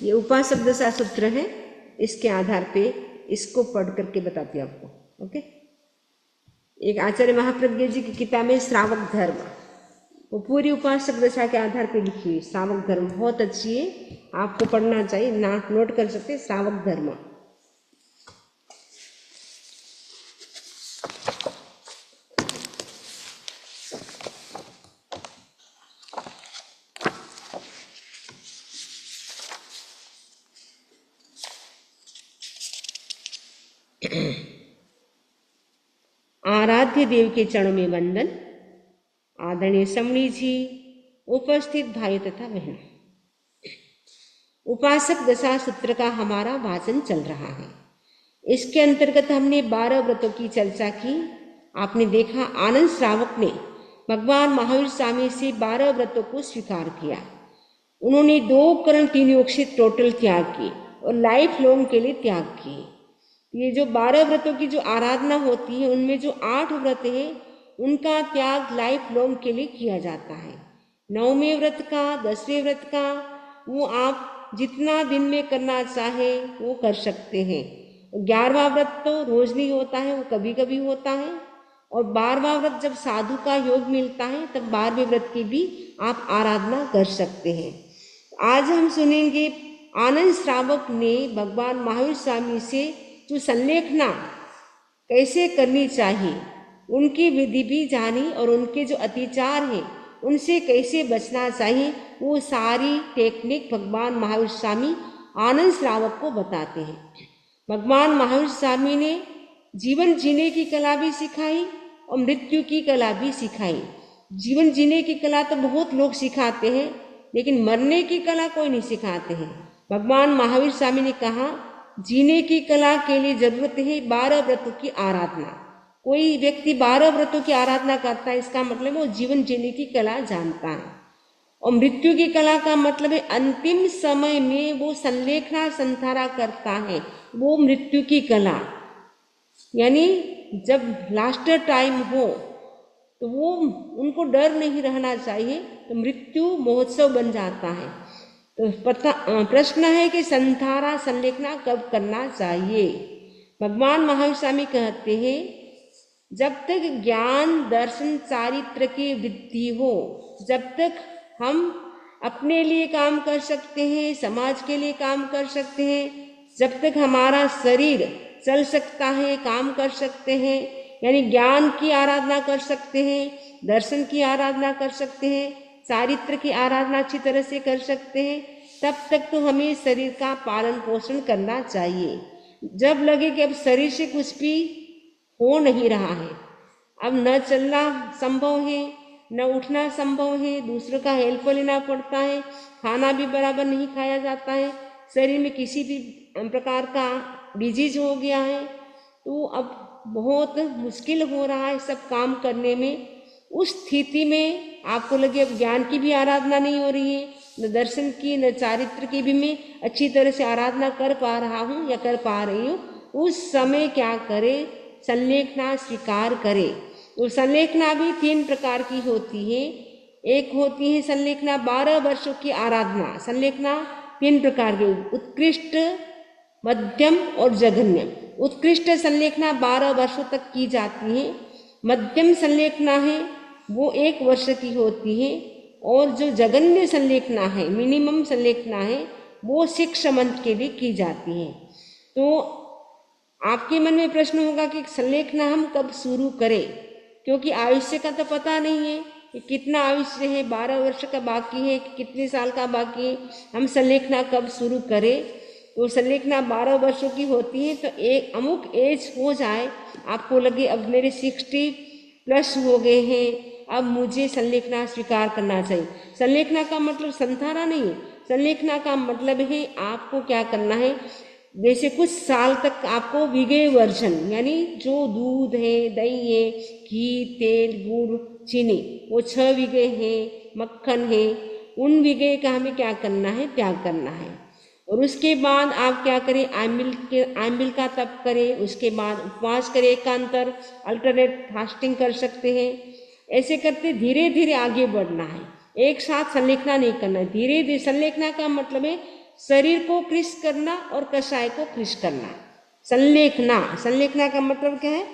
ये उपासक दशा सूत्र है, इसके आधार पे इसको पढ़ करके बताती हूँ आपको। ओके, एक आचार्य महाप्रज्ञ जी की किताब है श्रावक धर्म, वो पूरी उपासक दशा के आधार पे लिखी हुई। श्रावक धर्म बहुत अच्छी है, आपको पढ़ना चाहिए, नोट कर सकते श्रावक धर्म। आराध्य देव के चरणों में वंदन। आदरणीय समणी जी, उपस्थित भाई तथा बहनों, उपासक दशा सूत्र का हमारा वाचन चल रहा है। इसके अंतर्गत हमने 12 व्रतों की चर्चा की। आपने देखा आनंद श्रावक ने भगवान महावीर स्वामी से 12 व्रतों को स्वीकार किया। उन्होंने 2 करण 3 योग से टोटल त्याग किए और लाइफ लॉन्ग के लिए त्याग किए। ये जो 12 व्रतों की जो आराधना होती है, उनमें जो 8 व्रत है उनका त्याग लाइफ लॉन्ग के लिए किया जाता है। 9वें व्रत का, 10वें व्रत का वो आप जितना दिन में करना चाहे वो कर सकते हैं। 11वां व्रत तो रोज नहीं होता है, वो कभी कभी होता है। और 12वां व्रत जब साधु का योग मिलता है तब 12वें व्रत की भी आप आराधना कर सकते हैं। आज हम सुनेंगे आनंद श्रावक ने भगवान महावीर स्वामी से जो संलेखना कैसे करनी चाहिए, उनकी विधि भी जानी और उनके जो अतिचार हैं उनसे कैसे बचना चाहिए, वो सारी टेक्निक भगवान महावीर स्वामी आनंद श्रावक को बताते हैं। भगवान महावीर स्वामी ने जीवन जीने की कला भी सिखाई और मृत्यु की कला भी सिखाई। जीवन जीने की कला तो बहुत लोग सिखाते हैं, लेकिन मरने की कला कोई नहीं सिखाते हैं। भगवान महावीर स्वामी ने कहा जीने की कला के लिए जरूरत है 12 व्रतों की आराधना। कोई व्यक्ति 12 व्रतों की आराधना करता है, इसका मतलब वो जीवन जीने की कला जानता है। और मृत्यु की कला का मतलब है अंतिम समय में वो संलेखना संधारा करता है, वो मृत्यु की कला। यानी जब लास्ट टाइम हो तो वो उनको डर नहीं रहना चाहिए, तो मृत्यु महोत्सव बन जाता है। तो प्रश्न है कि संधारा संलेखना कब करना चाहिए। भगवान महावीर स्वामी कहते हैं जब तक ज्ञान दर्शन चारित्र की वृद्धि हो, जब तक हम अपने लिए काम कर सकते हैं, समाज के लिए काम कर सकते हैं, जब तक हमारा शरीर चल सकता है, काम कर सकते हैं, यानी ज्ञान की आराधना कर सकते हैं, दर्शन की आराधना कर सकते हैं, चारित्र की आराधना अच्छी तरह से कर सकते हैं, तब तक तो हमें शरीर का पालन पोषण करना चाहिए। जब लगे कि अब शरीर से कुछ भी हो नहीं रहा है, अब न चलना संभव है, न उठना संभव है, दूसरों का हेल्प लेना पड़ता है, खाना भी बराबर नहीं खाया जाता है, शरीर में किसी भी प्रकार का डिजीज हो गया है, तो अब बहुत मुश्किल हो रहा है सब काम करने में। उस स्थिति में आपको लगे अब ज्ञान की भी आराधना नहीं हो रही है, न दर्शन की न चारित्र की भी मैं अच्छी तरह से आराधना कर पा रहा हूँ या कर पा रही हूँ, उस समय क्या करे, संलेखना स्वीकार करे। तो संलेखना भी 3 प्रकार की होती है। एक होती है संलेखना 12 वर्षों की आराधना। संलेखना 3 प्रकार की, उत्कृष्ट, मध्यम और जघन्य। उत्कृष्ट संलेखना 12 वर्षों तक की जाती है। मध्यम संलेखना है वो 1 वर्ष की होती है, और जो जघन्य संलेखना है, मिनिमम संलेखना है, वो 6 मंथ के लिए की जाती है। तो आपके मन में प्रश्न होगा कि संलेखना हम कब शुरू करें, क्योंकि आयुष्य का तो पता नहीं है कि कितना आयुष्य है, 12 वर्ष का बाकी है, कितने साल का बाकी है, हम संलेखना कब शुरू करें। तो संलेखना 12 वर्षों की होती है। तो एक अमुक एज हो जाए, आपको लगे अब मेरे 60+ हो गए हैं, अब मुझे संलेखना स्वीकार करना चाहिए। संलेखना का मतलब संधारा नहीं है, संलेखना का मतलब है आपको क्या करना है, जैसे कुछ साल तक आपको विगेय वर्जन, यानी जो दूध है, दही है, घी, तेल, गुड़, चीनी, वो 6 विगेय है, मक्खन है, उन विगेय का हमें क्या करना है, त्याग करना है। और उसके बाद आप क्या करें, आमिल का तप करें, उसके बाद उपवास करें, एकांतर, अल्टरनेट फास्टिंग कर सकते हैं। ऐसे करते धीरे धीरे आगे बढ़ना है, एक साथ संलेखना नहीं करना है। धीरे धीरे संलेखना का मतलब है शरीर को कृश करना और कषाय को कृश करना। संलेखना, संलेखना का मतलब क्या है?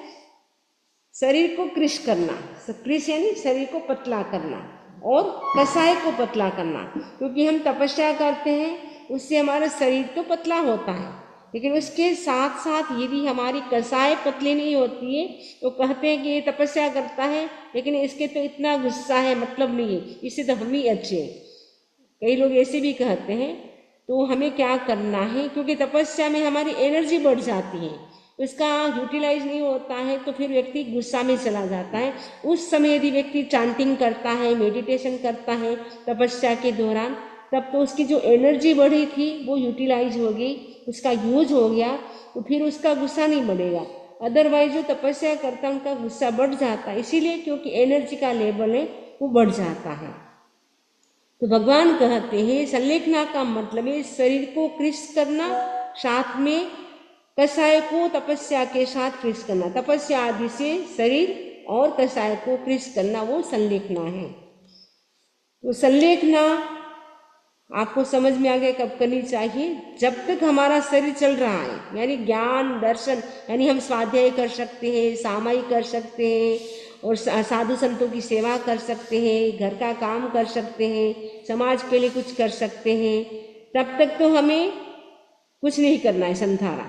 शरीर को कृश करना, कृश यानी शरीर को पतला करना और कषाय को पतला करना। क्योंकि हम तपस्या करते हैं उससे हमारा शरीर तो पतला होता है, लेकिन उसके साथ साथ यदि हमारी कषाय पतली नहीं होती है तो कहते हैं कि ये तपस्या करता है लेकिन इसके तो इतना गुस्सा है, मतलब नहीं है, इससे तो हम ही अच्छे हैं। कई लोग ऐसे भी कहते हैं। तो हमें क्या करना है, क्योंकि तपस्या में हमारी एनर्जी बढ़ जाती है, उसका यूटिलाइज नहीं होता है तो फिर व्यक्ति गुस्सा में चला जाता है। उस समय यदि व्यक्ति चांटिंग करता है, मेडिटेशन करता है तपस्या के दौरान, तब तो उसकी जो एनर्जी बढ़ी थी वो यूटिलाइज हो गई, उसका यूज हो गया, तो फिर उसका गुस्सा नहीं बढ़ेगा। अदरवाइज जो तपस्या करता है उनका गुस्सा बढ़ जाता है, इसीलिए क्योंकि एनर्जी का लेवल है वो बढ़ जाता है। तो भगवान कहते हैं संलेखना का मतलब है शरीर को कृश करना, साथ में कषाय को तपस्या के साथ कृश करना। तपस्या आदि से शरीर और कषाय को कृश करना वो संलेखना है। तो संलेखना आपको समझ में आ गया कब करनी चाहिए? जब तक हमारा शरीर चल रहा है, यानी ज्ञान दर्शन, यानी हम स्वाध्याय कर सकते हैं, सामायिक कर सकते हैं और साधु संतों की सेवा कर सकते हैं, घर का काम कर सकते हैं, समाज के लिए कुछ कर सकते हैं, तब तक तो हमें कुछ नहीं करना है संथारा।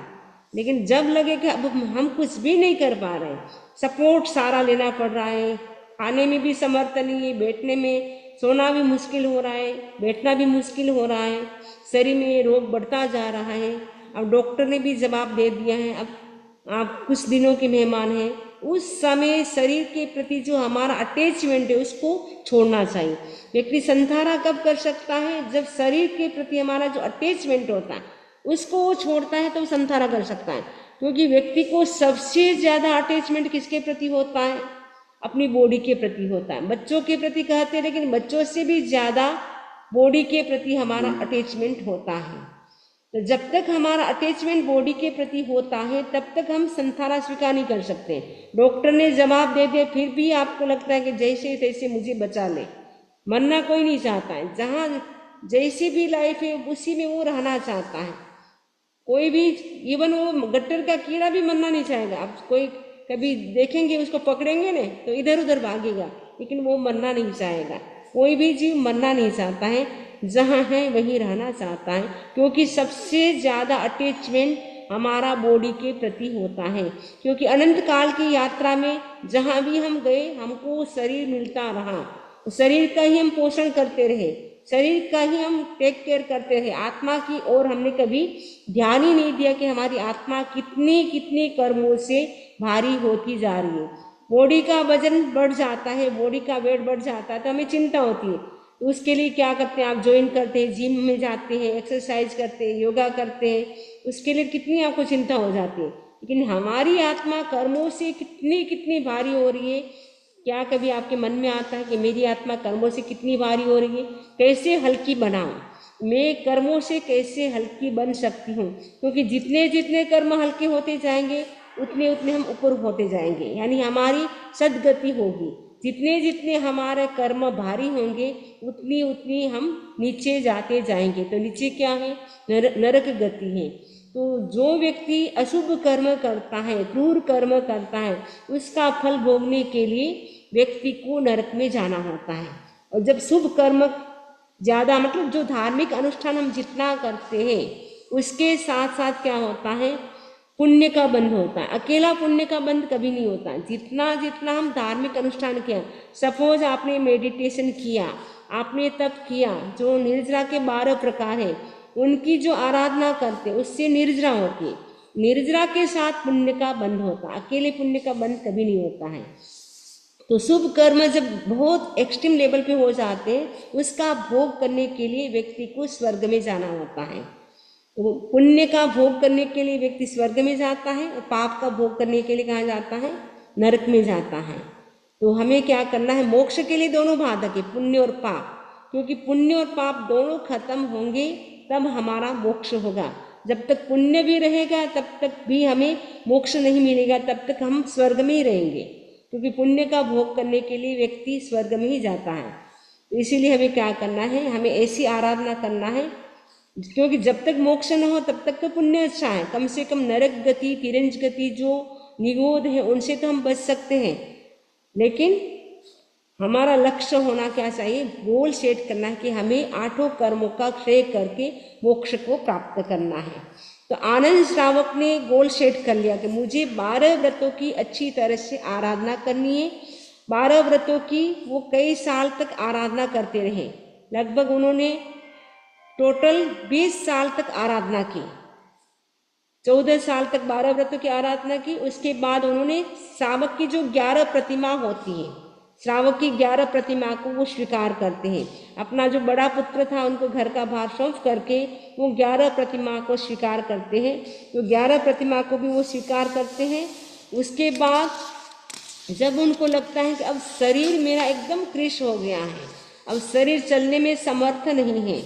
लेकिन जब लगे कि अब हम कुछ भी नहीं कर पा रहे, सपोर्ट सारा लेना पड़ रहा है, खाने में भी समर्थ नहीं है, बैठने में, सोना भी मुश्किल हो रहा है, बैठना भी मुश्किल हो रहा है, शरीर में रोग बढ़ता जा रहा है, अब डॉक्टर ने भी जवाब दे दिया है अब आप कुछ दिनों के मेहमान हैं, उस समय शरीर के प्रति जो हमारा अटैचमेंट है उसको छोड़ना चाहिए। व्यक्ति संथारा कब कर सकता है? जब शरीर के प्रति हमारा जो अटैचमेंट होता है उसको वो छोड़ता है तो संथारा कर सकता है। क्योंकि व्यक्ति को सबसे ज्यादा अटैचमेंट किसके प्रति होता है? अपनी बॉडी के प्रति होता है। बच्चों के प्रति कहते हैं, लेकिन बच्चों से भी ज्यादा बॉडी के प्रति हमारा अटैचमेंट होता है। तो जब तक हमारा अटैचमेंट बॉडी के प्रति होता है तब तक हम संथारा स्वीकार नहीं कर सकते। डॉक्टर ने जवाब दे दिया फिर भी आपको लगता है कि जैसे तैसे मुझे बचा ले, मरना कोई नहीं चाहता है। जहाँ जैसी भी लाइफ है उसी में वो रहना चाहता है। कोई भी, इवन वो गट्टर का कीड़ा भी मरना नहीं चाहेगा। आप कोई कभी देखेंगे उसको पकड़ेंगे ना तो इधर उधर भागेगा, लेकिन वो मरना नहीं चाहेगा। कोई भी जीव मरना नहीं चाहता है, जहाँ है वहीं रहना चाहता है, क्योंकि सबसे ज्यादा अटैचमेंट हमारा बॉडी के प्रति होता है। क्योंकि अनंत काल की यात्रा में जहाँ भी हम गए हमको शरीर मिलता रहा, शरीर का ही हम पोषण करते रहे, शरीर का ही हम टेक केयर करते रहे। आत्मा की ओर हमने कभी ध्यान ही नहीं दिया कि हमारी आत्मा कितनी कितनी कर्मों से भारी होती जा रही है। बॉडी का वजन बढ़ जाता है, बॉडी का वेट बढ़ जाता है तो हमें चिंता होती है। तो उसके लिए क्या करते हैं? आप ज्वाइन करते हैं, जिम में जाते हैं, एक्सरसाइज करते हैं, योगा करते हैं, उसके लिए कितनी आपको चिंता हो जाती है। लेकिन हमारी आत्मा कर्मों से कितनी कितनी भारी हो रही है। क्या कभी आपके मन में आता है कि मेरी आत्मा कर्मों से कितनी भारी हो रही है, कैसे हल्की बनाऊं, मैं कर्मों से कैसे हल्की बन सकती हूँ? क्योंकि जितने जितने कर्म हल्के होते जाएंगे उतने उतने हम ऊपर होते जाएंगे, यानी हमारी सदगति होगी। जितने जितने हमारे कर्म भारी होंगे उतनी उतनी हम नीचे जाते जाएंगे। तो नीचे क्या है? नरक गति है। तो जो व्यक्ति अशुभ कर्म करता है, क्रूर कर्म करता है, उसका फल भोगने के लिए व्यक्ति को नरक में जाना होता है। और जब शुभ कर्म ज्यादा, मतलब जो धार्मिक अनुष्ठान हम जितना करते हैं उसके साथ साथ क्या होता है? पुण्य का बंध होता है। अकेला पुण्य का बंध कभी नहीं होता। जितना जितना हम धार्मिक अनुष्ठान किया, सपोज आपने मेडिटेशन किया, आपने तप किया, जो निर्जरा के 12 प्रकार है उनकी जो आराधना करते उससे निर्जरा होती है। निर्जरा के साथ पुण्य का बंध होता है, अकेले पुण्य का बंध कभी नहीं होता है। तो शुभ कर्म जब बहुत एक्सट्रीम लेवल पे हो जाते हैं उसका भोग करने के लिए व्यक्ति को स्वर्ग में जाना होता है। तो पुण्य का भोग करने के लिए व्यक्ति स्वर्ग में जाता है और पाप का भोग करने के लिए कहाँ जाता है? नरक में जाता है। तो हमें क्या करना है? मोक्ष के लिए दोनों बाधक है, पुण्य और पाप। क्योंकि पुण्य और पाप दोनों खत्म होंगे तब हमारा मोक्ष होगा। जब तक पुण्य भी रहेगा तब तक भी हमें मोक्ष नहीं मिलेगा, तब तक हम स्वर्ग में ही रहेंगे। क्योंकि पुण्य का भोग करने के लिए व्यक्ति स्वर्ग में ही जाता है। तो इसीलिए हमें क्या करना है? हमें ऐसी आराधना करना है क्योंकि जब तक मोक्ष न हो तब तक तो पुण्य अच्छा है, कम से कम नरक गति, तिरंज गति जो निगोद है उनसे तो हम बच सकते हैं। लेकिन हमारा लक्ष्य होना क्या चाहिए, गोल सेट करना है कि हमें 8 कर्मों का क्षय करके मोक्ष को प्राप्त करना है। तो आनंद श्रावक ने गोल सेट कर लिया कि मुझे 12 व्रतों की अच्छी तरह से आराधना करनी है। 12 व्रतों की वो कई साल तक आराधना करते रहे, लगभग उन्होंने टोटल 20 साल तक आराधना की, 14 साल तक 12 व्रतों की आराधना की। उसके बाद उन्होंने श्रावक की जो 11 प्रतिमा होती है, श्रावक की 11 प्रतिमा को वो स्वीकार करते हैं। अपना जो बड़ा पुत्र था उनको घर का भार सौंप करके वो 11 प्रतिमा को स्वीकार करते हैं। तो 11 प्रतिमा को भी वो स्वीकार करते हैं। उसके बाद जब उनको लगता है कि अब शरीर मेरा एकदम कृश हो गया है, अब शरीर चलने में समर्थ नहीं है,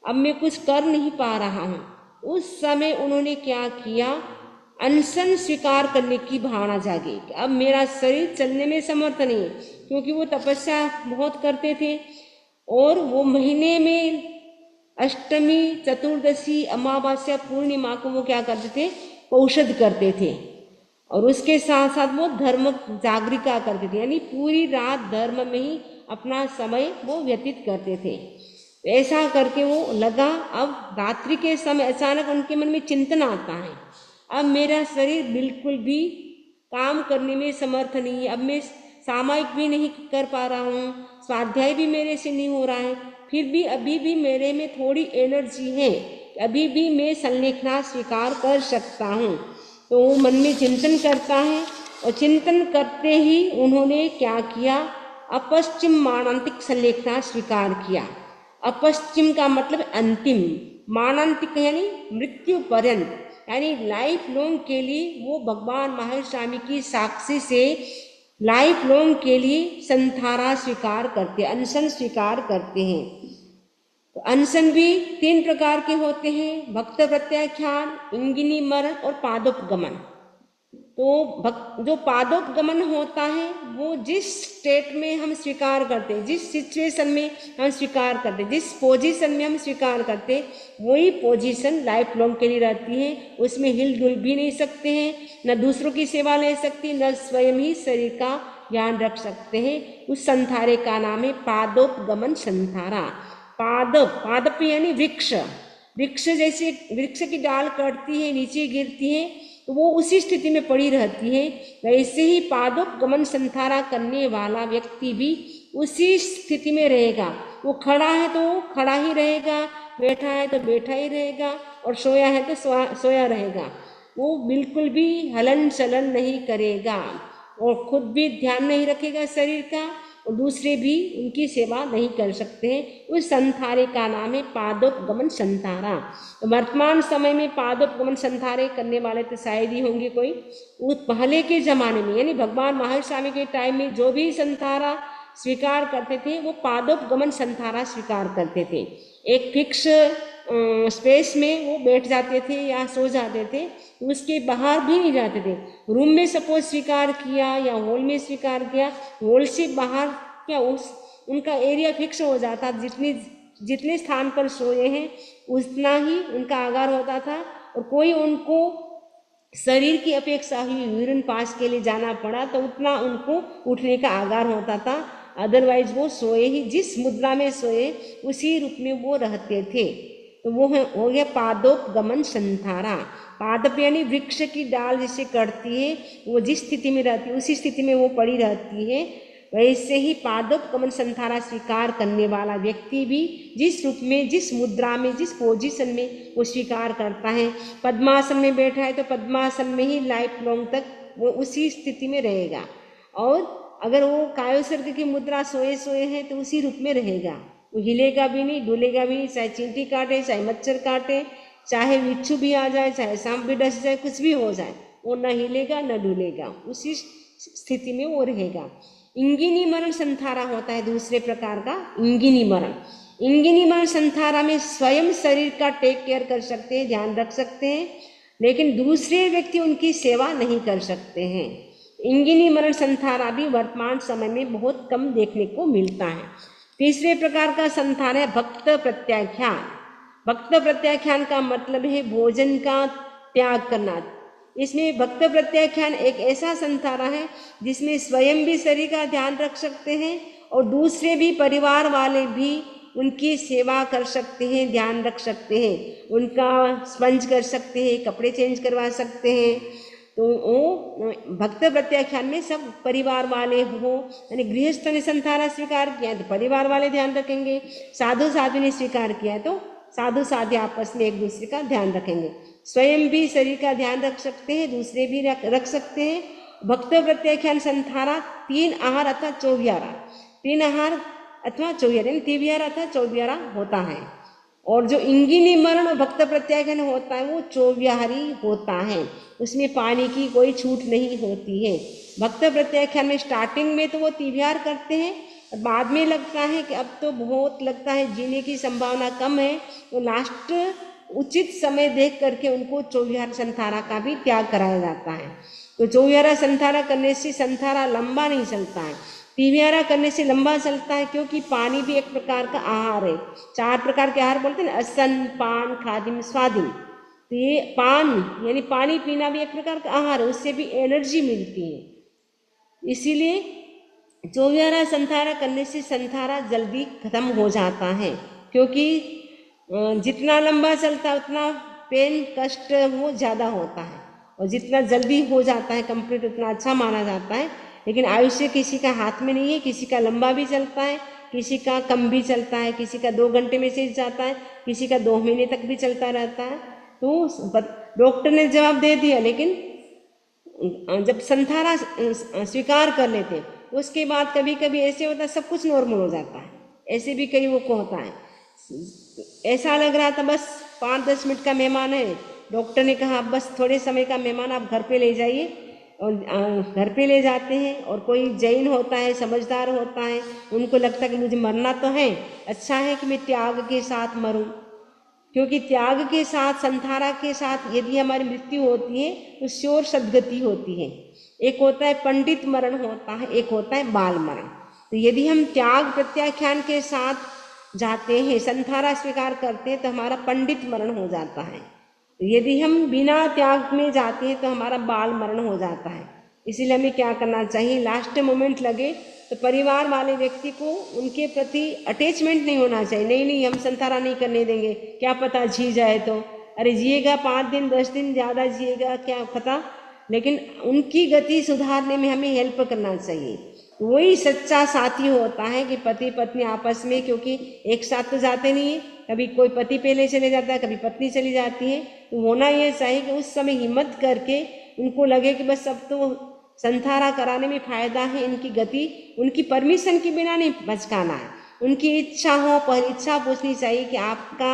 अब मैं कुछ कर नहीं पा रहा हूँ, उस समय उन्होंने क्या किया, अनशन स्वीकार करने की भावना जागी कि अब मेरा शरीर चलने में समर्थ नहीं है। क्योंकि वो तपस्या बहुत करते थे और वो महीने में अष्टमी, चतुर्दशी, अमावस्या, पूर्णिमा को वो क्या करते थे, औषध करते थे। और उसके साथ साथ वो धर्म जागरिका करते थे, यानी पूरी रात धर्म में ही अपना समय वो व्यतीत करते थे। ऐसा करके वो लगा, अब रात्रि के समय अचानक उनके मन में चिंतन आता है, अब मेरा शरीर बिल्कुल भी काम करने में समर्थ नहीं है, अब मैं सामायिक भी नहीं कर पा रहा हूँ, स्वाध्याय भी मेरे से नहीं हो रहा है, फिर भी अभी भी मेरे में थोड़ी एनर्जी है, अभी भी मैं संलेखना स्वीकार कर सकता हूँ। तो वो मन में चिंतन करता है और चिंतन करते ही उन्होंने क्या किया, अपश्चिम मानांतिक संलेखना स्वीकार किया। अपश्चिम का मतलब अंतिम, मानांतिक यानी मृत्यु पर्यंत, यानी लाइफ लॉन्ग के लिए वो भगवान महावीर स्वामी की साक्षी से लाइफ लॉन्ग के लिए संथारा स्वीकार करते, अनशन स्वीकार करते हैं। तो अनशन भी 3 प्रकार के होते हैं, भक्त प्रत्याख्यान, इंगिनी मरण और पादोपगमन। तो जो पादोपगमन होता है वो जिस स्टेट में हम स्वीकार करते हैं, जिस सिचुएशन में हम स्वीकार करते, जिस पोजीशन में हम स्वीकार करते, वही पोजीशन लाइफ लॉन्ग के लिए रहती है। उसमें हिल डुल भी नहीं सकते हैं, न दूसरों की सेवा ले सकती, न स्वयं ही शरीर का ध्यान रख सकते हैं। उस संथारे का नाम है पादोपगमन संथारा। पादप यानी वृक्ष, वृक्ष जैसे वृक्ष की डाल कटती है, नीचे गिरती है, तो वो उसी स्थिति में पड़ी रहती है। वैसे ही पादोपगमन संथारा करने वाला व्यक्ति भी उसी स्थिति में रहेगा। वो खड़ा है तो वो खड़ा ही रहेगा, बैठा है तो बैठा ही रहेगा, और सोया है तो सोया रहेगा। वो बिल्कुल भी हलन चलन नहीं करेगा और खुद भी ध्यान नहीं रखेगा शरीर का, और दूसरे भी उनकी सेवा नहीं कर सकते हैं। उस संथारे का नाम है पादोपगमन संथारा। तो वर्तमान समय में पादोपगमन संथारे करने वाले तो शायद ही होंगे कोई। उस पहले के जमाने में यानी भगवान महावीर स्वामी के टाइम में जो भी संथारा स्वीकार करते थे वो पादोपगमन संथारा स्वीकार करते थे। एक फिक्स स्पेस में वो बैठ जाते थे या सो जाते थे, उसके बाहर भी नहीं जाते थे। रूम में सपोज स्वीकार किया या हॉल में स्वीकार किया, हॉल से बाहर क्या उनका एरिया फिक्स हो जाता, जितने स्थान पर सोए हैं उतना ही उनका आगार होता था। और कोई उनको शरीर की अपेक्षा हुई यूरिन पास के लिए जाना पड़ा तो उतना उनको उठने का आगार होता था, अदरवाइज वो सोए ही, जिस मुद्रा में सोए उसी रूप में वो रहते थे। तो वो हो गया पादोपगमन संथारा। पादप यानी वृक्ष की डाल जिसे कटती है, वो जिस स्थिति में रहती है उसी स्थिति में वो पड़ी रहती है। वैसे ही पादोपगमन संथारा स्वीकार करने वाला व्यक्ति भी जिस रूप में, जिस मुद्रा में, जिस पोजीशन में वो स्वीकार करता है, पद्मासन में बैठा है तो पद्मासन में ही लाइफ लॉन्ग तक वो उसी स्थिति में रहेगा। और अगर वो कायोसर्ग की मुद्रा सोए हैं तो उसी रूप में रहेगा, वो हिलेगा भी नहीं, डुलेगा भी नहीं, चाहे चींटी काटे, चाहे मच्छर काटे, चाहे बिच्छू भी आ जाए, चाहे सांप भी डस जाए, कुछ भी हो जाए, वो न हिलेगा न डुलेगा, उसी स्थिति में वो रहेगा। इंगिनी मरण संथारा होता है दूसरे प्रकार का इंगिनी मरण। इंगिनी मरण संथारा में स्वयं शरीर का टेक केयर कर सकते हैं, ध्यान रख सकते हैं, लेकिन दूसरे व्यक्ति उनकी सेवा नहीं कर सकते हैं। इंगिनी मरण संथारा भी वर्तमान समय में बहुत कम देखने को मिलता है। तीसरे प्रकार का संथान है भक्त प्रत्याख्यान। भक्त प्रत्याख्यान का मतलब है भोजन का त्याग करना। इसमें भक्त प्रत्याख्यान एक ऐसा संथारा है जिसमें स्वयं भी शरीर का ध्यान रख सकते हैं और दूसरे भी परिवार वाले भी उनकी सेवा कर सकते हैं, ध्यान रख सकते हैं, उनका स्पंज कर सकते हैं, कपड़े चेंज करवा सकते हैं। तो वो भक्त प्रत्याख्यान में सब परिवार वाले हो, यानी गृहस्थ ने संथारा स्वीकार किया तो परिवार वाले ध्यान रखेंगे, साधु साधु ने स्वीकार किया तो साधु साध्य आपस में एक दूसरे का ध्यान रखेंगे। स्वयं भी शरीर का ध्यान रख सकते हैं, दूसरे भी रख सकते हैं। भक्त प्रत्याख्यान संथारा 3 आहार अथवा 24 3 आहार अथवा 24 तिव्यारा अथवा 24 होता है। और जो इंगिनी मरण और भक्त प्रत्याख्यान होता है वो 24 होता है, उसमें पानी की कोई छूट नहीं होती है। भक्त प्रत्याख्यान में स्टार्टिंग में तो वो तिव्यार करते हैं और बाद में लगता है कि अब तो बहुत लगता है जीने की संभावना कम है, तो लास्ट उचित समय देख करके उनको 24 संथारा का भी त्याग कराया जाता है। तो 24 संथारा करने से संथारा लंबा नहीं चलता है, तिव्यारा करने से लंबा चलता है, क्योंकि पानी भी एक प्रकार का आहार है। 4 प्रकार के आहार बोलते हैं ना, असन, पान, खादिम, स्वादिम। तो ये पान यानी पानी पीना भी एक प्रकार का आहार है, उससे भी एनर्जी मिलती है। इसीलिए 24 संथारा करने से संथारा जल्दी खत्म हो जाता है, क्योंकि जितना लंबा चलता है उतना पेन कष्ट वो ज़्यादा होता है, और जितना जल्दी हो जाता है कंप्लीट उतना अच्छा माना जाता है। लेकिन आयुष्य किसी का हाथ में नहीं है, किसी का लंबा भी चलता है, किसी का कम भी चलता है, किसी का 2 घंटे में सीख जाता है, किसी का 2 महीने तक भी चलता रहता है। तो डॉक्टर ने जवाब दे दिया, लेकिन जब संथारा स्वीकार कर लेते हैं उसके बाद कभी कभी ऐसे होता है सब कुछ नॉर्मल हो जाता है। ऐसे भी कई वो को होता है, ऐसा लग रहा था बस 5-10 मिनट का मेहमान है, डॉक्टर ने कहा बस थोड़े समय का मेहमान आप घर पे ले जाइए, और घर पे ले जाते हैं। और कोई जैन होता है, समझदार होता है, उनको लगता है कि मुझे मरना तो है, अच्छा है कि मैं त्याग के साथ मरूं, क्योंकि त्याग के साथ संथारा के साथ यदि हमारी मृत्यु होती है तो श्योर सद्गति होती है। एक होता है पंडित मरण होता है, एक होता है बाल मरण। तो यदि हम त्याग प्रत्याख्यान के साथ जाते हैं, संथारा स्वीकार करते हैं, तो हमारा पंडित मरण हो जाता है। यदि हम बिना त्याग में जाते हैं तो हमारा बाल मरण हो जाता है। इसीलिए हमें क्या करना चाहिए, लास्ट मोमेंट लगे तो परिवार वाले व्यक्ति को उनके प्रति अटैचमेंट नहीं होना चाहिए। नहीं नहीं हम संथारा नहीं करने देंगे, क्या पता जी जाए तो, अरे जिएगा 5 दिन 10 दिन ज़्यादा जिएगा क्या पता, लेकिन उनकी गति सुधारने में हमें हेल्प करना चाहिए। वही सच्चा साथी होता है कि पति पत्नी आपस में, क्योंकि एक साथ तो जाते नहीं है, कभी कोई पति पहले चले जाता है, कभी पत्नी चली जाती है। तो होना ये चाहिए कि उस समय हिम्मत करके उनको लगे कि बस अब तो संथारा कराने में फायदा है, इनकी गति उनकी परमिशन के बिना नहीं भचकाना है, उनकी इच्छा हो, पर इच्छा पूछनी चाहिए कि आपका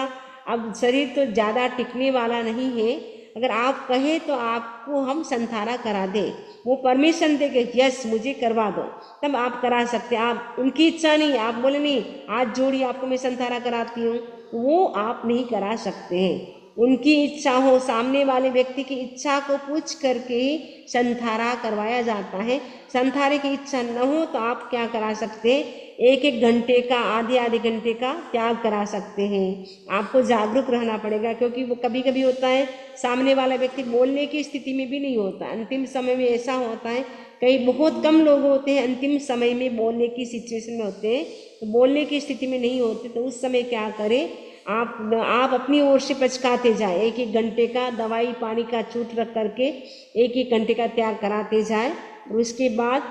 अब शरीर तो ज़्यादा टिकने वाला नहीं है, अगर आप कहें तो आपको हम संथारा करा दे, वो परमिशन दे के यस मुझे करवा दो, तब आप करा सकते हैं। आप उनकी इच्छा नहीं, आप बोले नहीं हाथ जोड़िए आपको मैं संथारा कराती हूँ, वो आप नहीं करा सकते हैं। उनकी इच्छा हो, सामने वाले व्यक्ति की इच्छा को पूछ करके ही संथारा करवाया जाता है। संथारे की इच्छा न हो तो आप क्या करा सकते हैं, 1-1 घंटे का, आधे घंटे का त्याग करा सकते हैं। आपको जागरूक रहना पड़ेगा, क्योंकि वो कभी कभी होता है सामने वाला व्यक्ति बोलने की स्थिति में भी नहीं होता। अंतिम समय में ऐसा होता है, कई बहुत कम लोग होते हैं अंतिम समय में बोलने की सिचुएशन में होते हैं, तो बोलने की स्थिति में नहीं होते, तो उस समय क्या करें, आप अपनी ओर से पचकाते जाए, 1-1 घंटे का दवाई पानी का छूट रख करके 1-1 घंटे का त्याग कराते जाए। और उसके बाद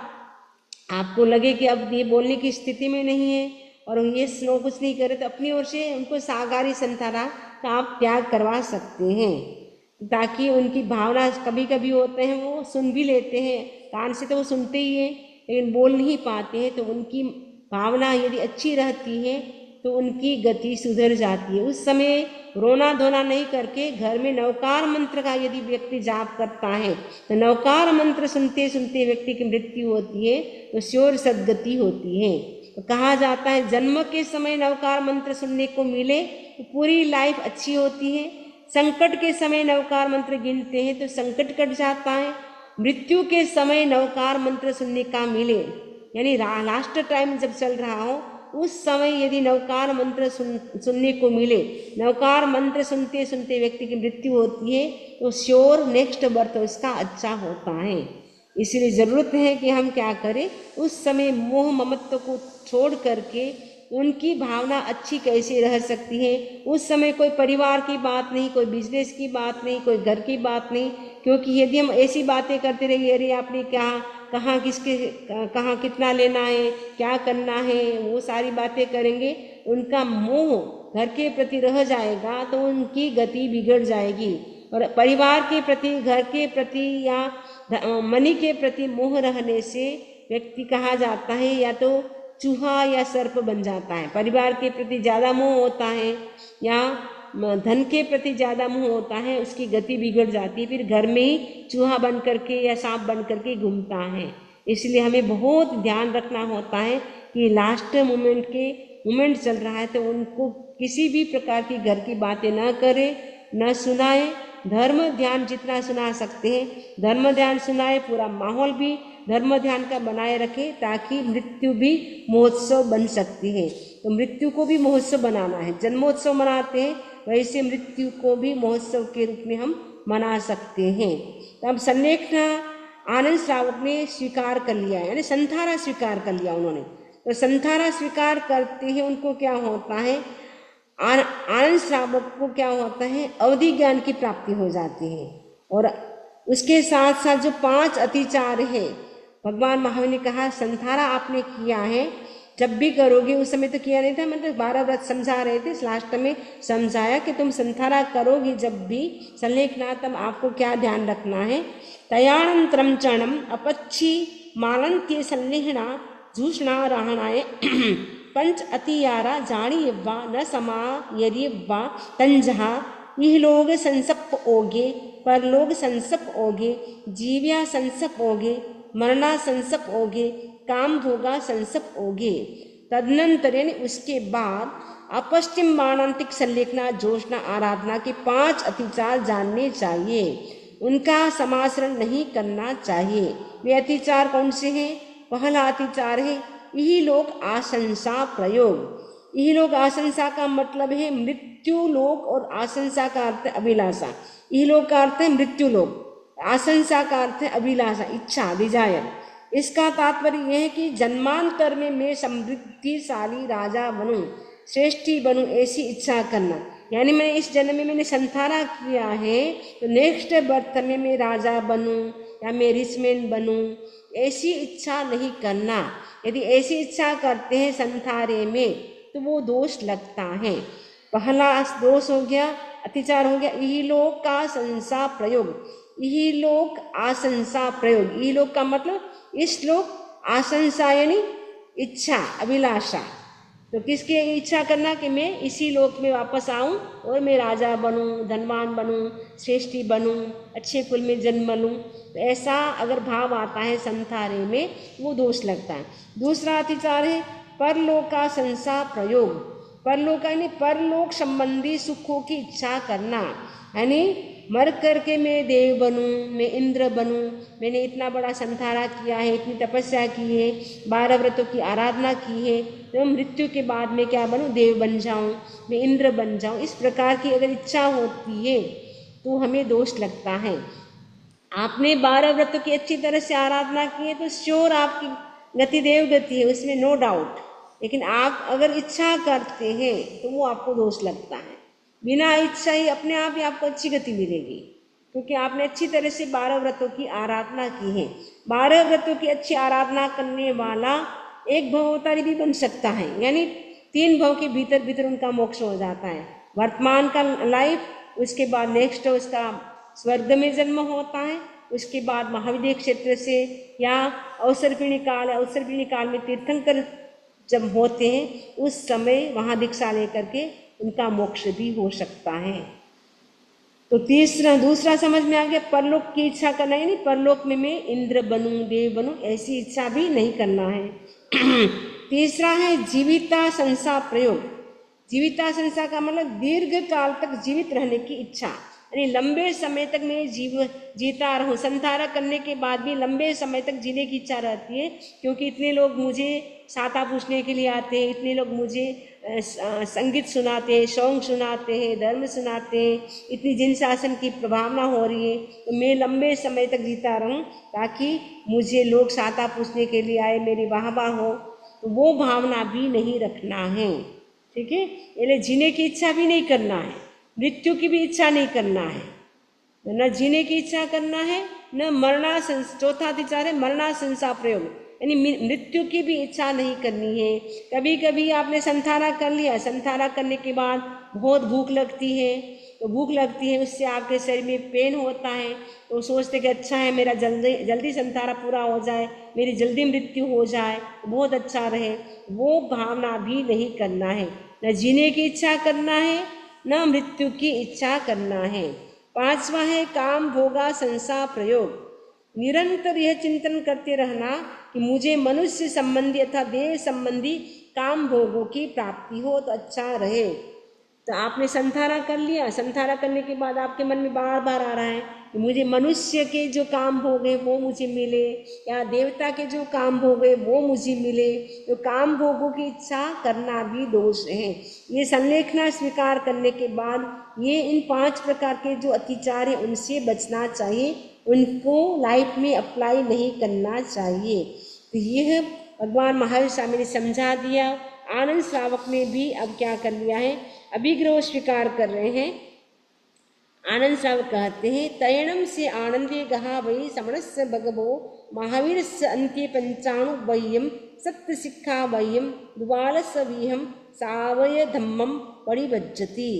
आपको लगे कि अब ये बोलने की स्थिति में नहीं है और ये स्नो कुछ नहीं करे, तो अपनी ओर से उनको सागारी संथारा का आप त्याग करवा सकते हैं, ताकि उनकी भावना कभी कभी होते हैं वो सुन भी लेते हैं, कान से तो वो सुनते ही हैं लेकिन बोल नहीं पाते हैं। तो उनकी भावना यदि अच्छी रहती है तो उनकी गति सुधर जाती है। उस समय रोना धोना नहीं करके घर में नवकार मंत्र का यदि व्यक्ति जाप करता है तो नवकार मंत्र सुनते सुनते व्यक्ति की मृत्यु होती है तो श्योर सद्गति होती है। तो कहा जाता है जन्म के समय नवकार मंत्र सुनने को मिले तो पूरी लाइफ अच्छी होती है, संकट के समय नवकार मंत्र गिनते हैं तो संकट कट जाता है, मृत्यु के समय नवकार मंत्र सुनने का मिले यानी लास्ट टाइम जब चल रहा हो उस समय यदि नवकार मंत्र सुनने को मिले, नवकार मंत्र सुनते सुनते व्यक्ति की मृत्यु होती है, तो श्योर नेक्स्ट बर्थ उसका अच्छा होता है। इसलिए ज़रूरत है कि हम क्या करें, उस समय मोह ममत्व को छोड़ करके उनकी भावना अच्छी कैसे रह सकती है। उस समय कोई परिवार की बात नहीं, कोई बिजनेस की बात नहीं, कोई घर की बात नहीं, क्योंकि यदि हम ऐसी बातें करते रहिए, अरे आपने क्या कहाँ किसके कहाँ कितना लेना है, क्या करना है, वो सारी बातें करेंगे, उनका मोह घर के प्रति रह जाएगा तो उनकी गति बिगड़ जाएगी। और परिवार के प्रति, घर के प्रति या मनी के प्रति मोह रहने से व्यक्ति कहा जाता है या तो चूहा या सर्प बन जाता है। परिवार के प्रति ज़्यादा मोह होता है या धन के प्रति ज़्यादा मोह होता है, उसकी गति बिगड़ जाती है, फिर घर में ही चूहा बन करके या सांप बन करके घूमता है। इसलिए हमें बहुत ध्यान रखना होता है कि लास्ट मोमेंट चल रहा है तो उनको किसी भी प्रकार की घर की बातें न करें, न सुनाए। धर्म ध्यान जितना सुना सकते हैं धर्म ध्यान सुनाए, पूरा माहौल भी धर्म ध्यान का बनाए रखे, ताकि मृत्यु भी महोत्सव बन सकती है। तो मृत्यु को भी महोत्सव बनाना है। जन्मोत्सव मनाते हैं, वैसे मृत्यु को भी महोत्सव के रूप में हम मना सकते हैं। तो अब संलेखना आनंद श्रावक ने स्वीकार कर लिया, यानी संथारा स्वीकार कर लिया उन्होंने। तो संथारा स्वीकार करते हैं उनको क्या होता है, आनंद श्रावक को क्या होता है, अवधि ज्ञान की प्राप्ति हो जाती है। और उसके साथ साथ जो 5 अतिचार है, भगवान महावीर ने कहा संथारा आपने किया है, जब भी करोगे, उस समय तो किया नहीं था, मतलब 12 व्रत समझा रहे थे, लास्ट में समझाया कि तुम संथारा करोगे जब भी संलेखना, तब आपको क्या ध्यान रखना है। तयानंतरम चरणम अपच्छी मालंत्य संलेखना झूषणा रहणाय पंच अतियारा जानी यव्वा न समा यरियव्वा तंजहा यह लोग संसप ओगे, परलोग संसप ओगे, जीव्या संसप ओगे, मरना संसप ओगे, काम भोगा संसप ओगे। तदनंतर यानी उसके बाद अपश्चिम बाणांतिक संलेखना जोशना आराधना के 5 अतिचार जानने चाहिए, उनका समाचरण नहीं करना चाहिए। वे अतिचार कौन से हैं? पहला अतिचार है यही लोक आशंसा प्रयोग। यही लोक आशंसा का मतलब है मृत्यु लोक, और आशंसा का अर्थ है अभिलाषा। यही लोक का अर्थ है मृत्यु लोक, आशंसा का अर्थ है अभिलाषा, इच्छा, डिजायर। इसका तात्पर्य यह है कि जन्मांतर में मैं समृद्धिशाली राजा बनूं, श्रेष्ठी बनूं, ऐसी इच्छा करना। यानी मैं इस जन्म में मैंने संथारा किया है, तो नेक्स्ट बर्थ में मैं राजा बनूं या मैं रिचमैन बनूं, ऐसी इच्छा नहीं करना। यदि ऐसी इच्छा करते हैं संथारे में तो वो दोष लगता है। पहला दोष हो गया, अतिचार हो गया, यही लोक का संसा प्रयोग। यही लोक आशंसा प्रयोग, यही लोक का मतलब इस लोक, आशंसा यानी इच्छा, अभिलाषा। तो किसकी इच्छा करना कि मैं इसी लोक में वापस आऊं और मैं राजा बनूं, धनवान बनूं, श्रेष्ठी बनूं, अच्छे कुल में जन्म लूं। तो ऐसा अगर भाव आता है संथारे में, वो दोष लगता है। दूसरा अतिचार है परलोका संसा प्रयोग। परलोक यानी परलोक संबंधी सुखों की इच्छा करना, यानी मर करके मैं देव बनूं, मैं इंद्र बनूं, मैंने इतना बड़ा संथारा किया है, इतनी तपस्या की है, 12 व्रतों की आराधना की है, तो मृत्यु के बाद मैं क्या बनूं, देव बन जाऊं, मैं इंद्र बन जाऊं। इस प्रकार की अगर इच्छा होती है तो हमें दोष लगता है। आपने 12 व्रतों की अच्छी तरह से आराधना की है तो श्योर आपकी गति देव गति है, उसमें नो डाउट। लेकिन आप अगर इच्छा करते हैं तो वो आपको दोष लगता है। बिना इच्छा ही अपने आप ही आपको अच्छी गति मिलेगी, क्योंकि आपने अच्छी तरह से 12 व्रतों की आराधना की है। 12 व्रतों की अच्छी आराधना करने वाला एक भवतारी भी बन सकता है, यानी 3 भव के भीतर भीतर उनका मोक्ष हो जाता है। वर्तमान का लाइफ, उसके बाद नेक्स्ट उसका स्वर्ग में जन्म होता है, उसके बाद महाविद्य क्षेत्र से या अवसरपीणी काल में तीर्थंकर जब होते हैं उस समय वहाँ दीक्षा लेकर के उनका मोक्ष भी हो सकता है। तो दूसरा समझ में आ गया, परलोक की इच्छा करना, यानी परलोक में मैं इंद्र बनूं, देव बनूं, ऐसी इच्छा भी नहीं करना है। तीसरा है जीविता संसा प्रयोग। जीविता संसा का मतलब दीर्घ काल तक जीवित रहने की इच्छा, यानी लंबे समय तक मैं जीता रहूं, संसार करने के बाद भी लंबे समय तक जीने की इच्छा रहती है, क्योंकि इतने लोग मुझे साता पूछने के लिए आते हैं, इतने लोग मुझे संगीत सुनाते हैं, सॉन्ग सुनाते हैं, धर्म सुनाते हैं, इतनी जिन शासन की प्रभावना हो रही है, तो मैं लंबे समय तक जीता रहूं ताकि मुझे लोग साता पूछने के लिए आए, मेरी वाहवाह हो। तो वो भावना भी नहीं रखना है, ठीक है। यानी जीने की इच्छा भी नहीं करना है, मृत्यु की भी इच्छा नहीं करना है, न जीने की इच्छा करना है, न चौथा विचार है मरणाशंसा प्रयोग, यानी मृत्यु की भी इच्छा नहीं करनी है। कभी कभी आपने संथारा कर लिया, संथारा करने के बाद बहुत भूख लगती है, तो भूख लगती है उससे आपके शरीर में पेन होता है, तो सोचते कि अच्छा है मेरा जल्दी जल्दी संथारा पूरा हो जाए, मेरी जल्दी मृत्यु हो जाए, बहुत अच्छा रहे। वो भावना भी नहीं करना है, न जीने की इच्छा करना है, न मृत्यु की इच्छा करना है। पांचवा है काम भोगा संसार प्रयोग, निरंतर यह चिंतन करते रहना कि मुझे मनुष्य संबंधी अथवा देह संबंधी काम भोगों की प्राप्ति हो तो अच्छा रहे। तो आपने संथारा कर लिया, संथारा करने के बाद आपके मन में बार बार आ रहा है कि मुझे मनुष्य के जो काम भोग है वो मुझे मिले, या देवता के जो काम भोग है वो मुझे मिले। तो काम भोगों की इच्छा करना भी दोष है। ये संलेखना स्वीकार करने के बाद ये इन 5 प्रकार के जो अतिचार है उनसे बचना चाहिए, उनको लाइफ में अप्लाई नहीं करना चाहिए। तो यह भगवान महावीर स्वामी ने समझा दिया। आनंद श्रावक ने भी अब क्या कर लिया है, अभिग्रह स्वीकार कर रहे हैं। आनंद श्रावक कहते हैं तयणम से आनंदे गहा वही समणस्य भगवो महावीर से अंत्य पंचाणु वह्यम सत्य शिक्षा वह्यम दुवाल सवीहम सावय धम्मम परिवज्जति।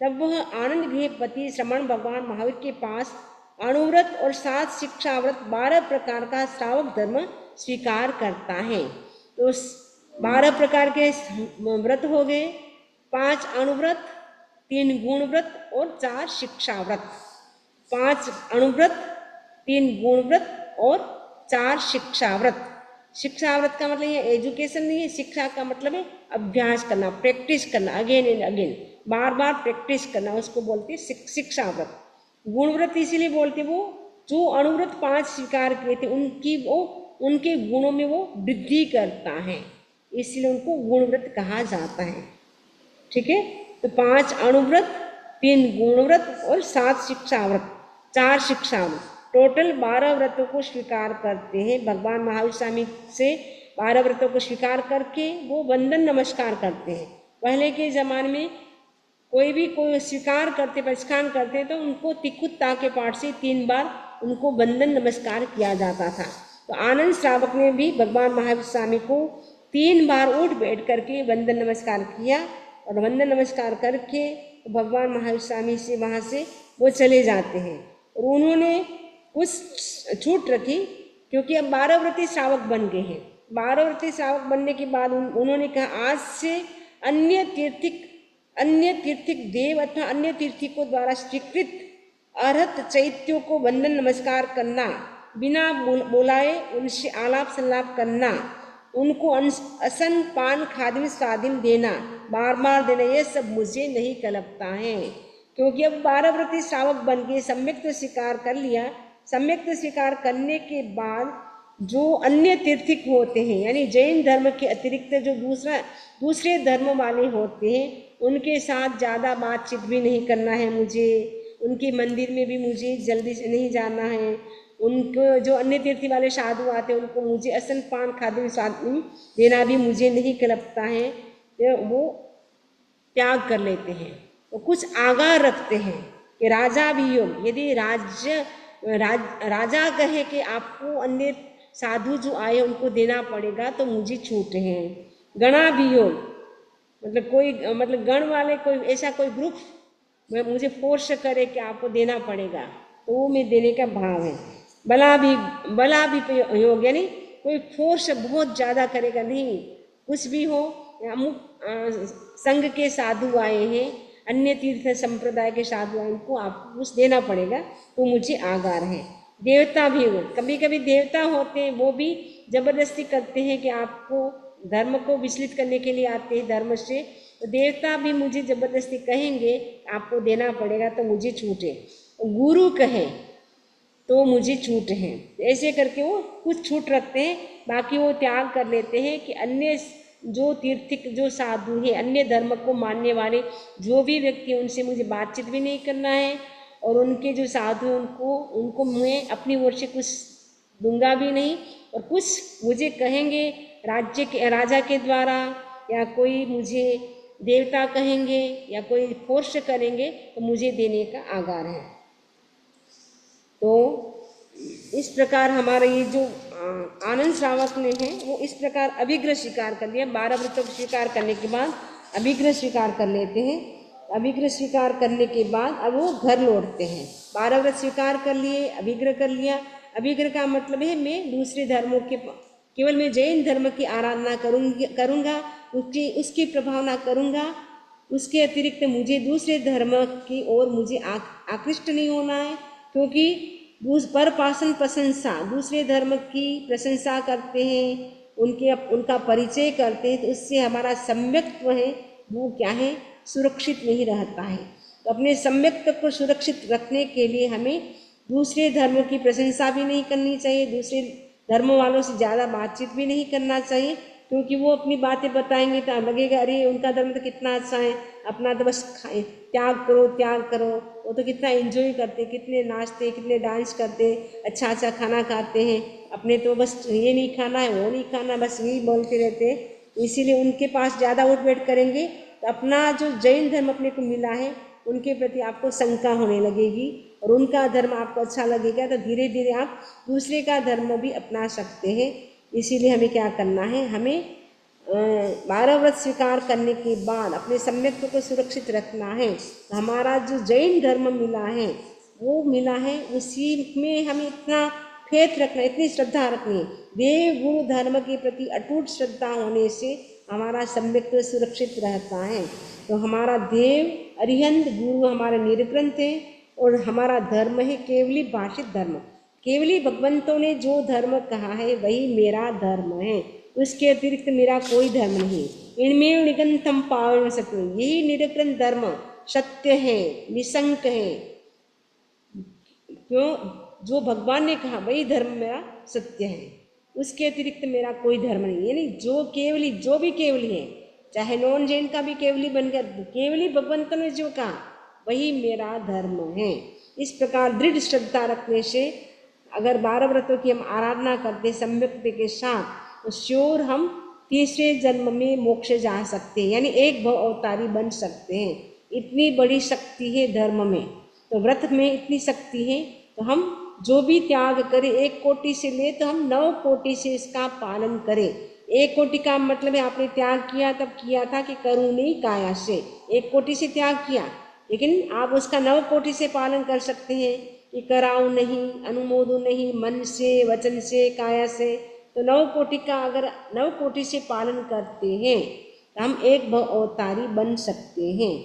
तब वह आनंद गृह पति श्रमण भगवान महावीर के पास अणुव्रत और 7 शिक्षाव्रत 12 प्रकार का श्रावक धर्म स्वीकार करता है। तो 12 प्रकार के व्रत हो गए, 5 अणुव्रत, 3 गुण व्रत और 4 शिक्षा व्रत। 5 अणुव्रत, 3 गुण व्रत और 4 शिक्षा व्रत। शिक्षा व्रत का मतलब ये एजुकेशन नहीं है, शिक्षा का मतलब है अभ्यास करना, प्रैक्टिस करना, again and again, bar bar practice करना, उसको बोलते हैं शिक्षा व्रत। गुण व्रत इसीलिए बोलते वो जो अणुव्रत 5 स्वीकार किए थे उनके गुणों में वो वृद्धि करता है, इसलिए उनको गुण व्रत कहा जाता है, ठीक है। तो 5 अणुव्रत, 3 गुण व्रत और 7 शिक्षा व्रत, 4 शिक्षा व्रत, टोटल 12 व्रतों को स्वीकार करते हैं। भगवान महावीर स्वामी से 12 व्रतों को स्वीकार करके वो वंदन नमस्कार करते हैं। पहले के जमाने में कोई स्वीकार करते, प्रस्खान करते तो उनको तिकुत्ता के पाठ से 3 बार उनको वंदन नमस्कार किया जाता था। तो आनंद श्रावक ने भी भगवान महावीर स्वामी को 3 बार उठ बैठ करके वंदन नमस्कार किया, और वंदन नमस्कार करके भगवान महावीर स्वामी से वहाँ से वो चले जाते हैं। और उन्होंने कुछ छूट रखी, क्योंकि अब 12 व्रती श्रावक बन गए हैं। 12 व्रती श्रावक बनने के बाद उन्होंने कहा आज से अन्य तीर्थिक देव अथवा अन्य तीर्थिकों द्वारा स्वीकृत अर्हत चैत्यों को वंदन नमस्कार करना, बिना बुलाए उनसे आलाप संलाप करना, उनको असन पान खादिम स्वादिम देना, बार बार देना, ये सब मुझे नहीं कलपता है। क्योंकि अब 12 व्रती श्रावक बन के सम्यक्त स्वीकार कर लिया। सम्यक्त स्वीकार करने के बाद जो अन्य तीर्थिक होते हैं, यानी जैन धर्म के अतिरिक्त जो दूसरे धर्म वाले होते हैं, उनके साथ ज़्यादा बातचीत भी नहीं करना है मुझे, उनके मंदिर में भी मुझे जल्दी से नहीं जाना है, उनको जो अन्य तीर्थी वाले साधु आते हैं उनको मुझे असन पान खादिम स्वादिम देना भी मुझे नहीं कलपता है। तो वो त्याग कर लेते हैं। वो कुछ आगाह रखते हैं कि राजा भी योग, यदि राजा कहे कि आपको अन्य साधु जो आए उनको देना पड़ेगा तो मुझे छूट है। गणा भी योग, मतलब गण वाले कोई ऐसा कोई ग्रुप मुझे फोर्स करे कि आपको देना पड़ेगा तो वो मैं देने का भाव है। बला भी योग, यानी कोई फोर्स बहुत ज़्यादा करेगा नहीं, कुछ भी हो, संघ के साधु आए हैं, अन्य तीर्थ संप्रदाय के साधु आए, उनको आपको कुछ देना पड़ेगा तो मुझे आगार है। देवता भी, कभी कभी देवता होते हैं वो भी जबरदस्ती करते हैं कि आपको धर्म को विचलित करने के लिए आते हैं धर्म से, तो देवता भी मुझे जबरदस्ती कहेंगे आपको देना पड़ेगा तो मुझे छूटे। गुरु कहे तो मुझे छूट है। ऐसे करके वो कुछ छूट रखते हैं, बाकी वो त्याग कर लेते हैं कि अन्य जो तीर्थिक जो साधु हैं, अन्य धर्म को मानने वाले जो भी व्यक्ति हैं, उनसे मुझे बातचीत भी नहीं करना है, और उनके जो साधु हैं उनको मैं अपनी ओर से कुछ दूंगा भी नहीं, और कुछ मुझे कहेंगे राजा के द्वारा, या कोई मुझे देवता कहेंगे या कोई फोर्स करेंगे तो मुझे देने का आगार है। तो इस प्रकार हमारा ये जो आनंद श्रावक ने है वो इस प्रकार अभिग्रह स्वीकार कर लिया। 12 व्रतों को स्वीकार करने के बाद अभिग्रह स्वीकार कर लेते हैं। अभिग्रह स्वीकार करने के बाद अब वो घर लौटते हैं। 12 व्रत स्वीकार कर लिए, अभिग्रह कर लिया। अभिग्रह का मतलब है मैं दूसरे धर्मों के, केवल मैं जैन धर्म की आराधना करूँगा, उसकी प्रभावना करूँगा, उसके अतिरिक्त मुझे दूसरे धर्म की ओर मुझे आकृष्ट नहीं होना है, क्योंकि पर पासन प्रशंसा, दूसरे धर्म की प्रशंसा करते हैं, उनका परिचय करते हैं, तो उससे हमारा सम्यक्त्व है वो क्या है, सुरक्षित नहीं रहता है। तो अपने सम्यक्त्व को सुरक्षित रखने के लिए हमें दूसरे धर्मों की प्रशंसा भी नहीं करनी चाहिए, दूसरे धर्म वालों से ज़्यादा बातचीत भी नहीं करना चाहिए, क्योंकि वो अपनी बातें बताएंगे तो लगेगा अरे उनका धर्म तो कितना अच्छा है, अपना तो बस त्याग करो। वो तो कितना एंजॉय करते, कितने नाचते, कितने डांस करते, अच्छा खाना खाते हैं, अपने तो बस ये नहीं खाना है, वो नहीं खाना, बस यही बोलते रहते हैं। इसीलिए उनके पास ज़्यादा उठ बैठ करेंगे तो अपना जो जैन धर्म अपने को मिला है उनके प्रति आपको शंका होने लगेगी, और उनका धर्म आपको अच्छा लगेगा तो धीरे धीरे आप दूसरे का धर्म भी अपना सकते हैं। इसीलिए हमें क्या करना है, हमें 12 व्रत स्वीकार करने के बाद अपने सम्यक्त्व को सुरक्षित रखना है। हमारा जो जैन धर्म मिला है वो मिला है, उसी में हमें इतना फेथ रखना, इतनी श्रद्धा रखनी है। देव गुरु धर्म के प्रति अटूट श्रद्धा होने से हमारा सम्यक्त्व सुरक्षित रहता है। तो हमारा देव अरिहंत गुरु हमारे निर्ग्रंथ है, और हमारा धर्म है केवली भाषित धर्म। केवली भगवंतों ने जो धर्म कहा है वही मेरा धर्म है, उसके अतिरिक्त मेरा कोई धर्म नहीं। इनमें निगंतम पावन सत्य, यही निरग्रंथ धर्म सत्य है, निशंक है। क्यों? जो भगवान ने कहा वही धर्म मेरा सत्य है, उसके अतिरिक्त मेरा कोई धर्म नहीं। यानी जो भी केवली है, चाहे नॉन जैन का भी केवली बन गया, केवली भगवंत ने जो कहा वही मेरा धर्म है। इस प्रकार दृढ़ श्रद्धा रखने से अगर 12 व्रतों की हम आराधना करते सम्यक्त्व के साथ, तो श्योर हम तीसरे जन्म में मोक्ष जा सकते हैं, यानी एक भव अवतारी बन सकते हैं। इतनी बड़ी शक्ति है धर्म में, तो व्रत में इतनी शक्ति है। तो हम जो भी त्याग करें, 1 कोटि से ले तो हम 9 कोटि से इसका पालन करें। 1 कोटि का मतलब है आपने त्याग किया तब किया था कि करुणी काया से, 1 कोटि से त्याग किया, लेकिन आप उसका 9 कोटि से पालन कर सकते हैं कि कराऊं नहीं, अनुमोदू नहीं, मन से, वचन से, काया से। तो 9 कोटि का अगर 9 कोटि से पालन करते हैं तो हम एक भव अवतारी बन सकते हैं।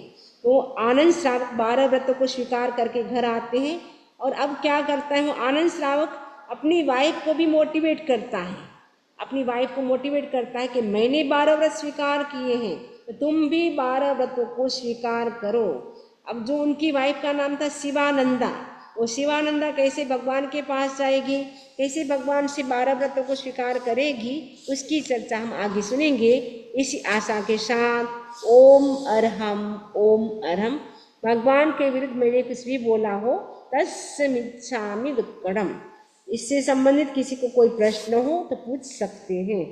तो आनंद श्रावक 12 व्रतों को स्वीकार करके घर आते हैं, और अब क्या करता है वो आनंद श्रावक अपनी वाइफ को भी मोटिवेट करता है, अपनी वाइफ को मोटिवेट करता है कि मैंने 12 व्रत स्वीकार किए हैं तो तुम भी 12 व्रतों को स्वीकार करो। अब जो उनकी वाइफ का नाम था शिवानंदा, वो शिवानंदा कैसे भगवान के पास जाएगी, कैसे भगवान से 12 व्रतों को स्वीकार करेगी, उसकी चर्चा हम आगे सुनेंगे। इसी आशा के साथ ओम अरहम। भगवान के विरुद्ध मैंने कुछ भी बोला हो तस्मिच्छामि दुक्कडम। इससे संबंधित किसी को कोई प्रश्न हो तो पूछ सकते हैं।